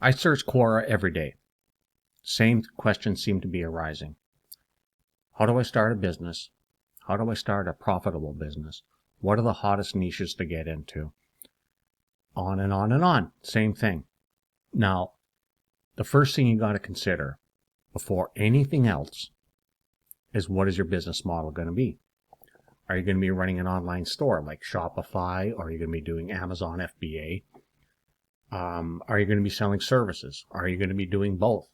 I search Quora every day. Same questions seem to be arising. How do I start a business? How do I start a profitable business? What are the hottest niches to get into? On and on and on. Same thing. Now, the first thing you got to consider before anything else is, what is your business model going to be? Are you going to be running an online store like Shopify, or are you going to be doing Amazon FBA? Are you going to be selling services? Are you going to be doing both?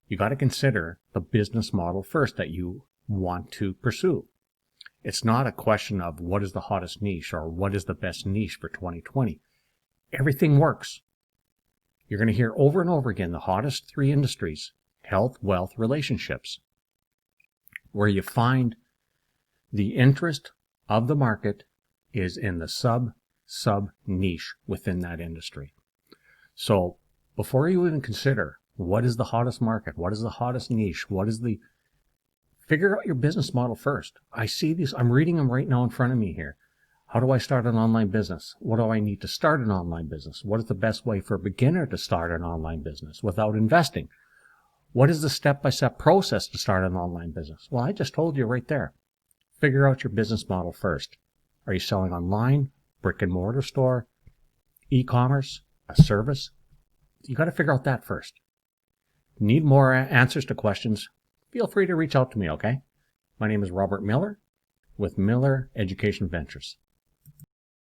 You got to consider the business model first that you want to pursue. It's not a question of what is the hottest niche or what is the best niche for 2020. Everything works. You're going to hear over and over again the hottest three industries: health, wealth, relationships. Where you find the interest of the market is in the sub niche within that industry. So before you even consider what is the hottest market, what is the hottest niche, figure out your business model first. I see these, I'm reading them right now in front of me here. How do I start an online business? What do I need to start an online business? What is the best way for a beginner to start an online business without investing? What is the step-by-step process to start an online business? Well, I just told you right there. Figure out your business model first. Are you selling online, brick and mortar store, e-commerce, a service? You got to figure out that first. Need more answers to questions? Feel free to reach out to me, okay? My name is Robert Miller with Miller Education Ventures.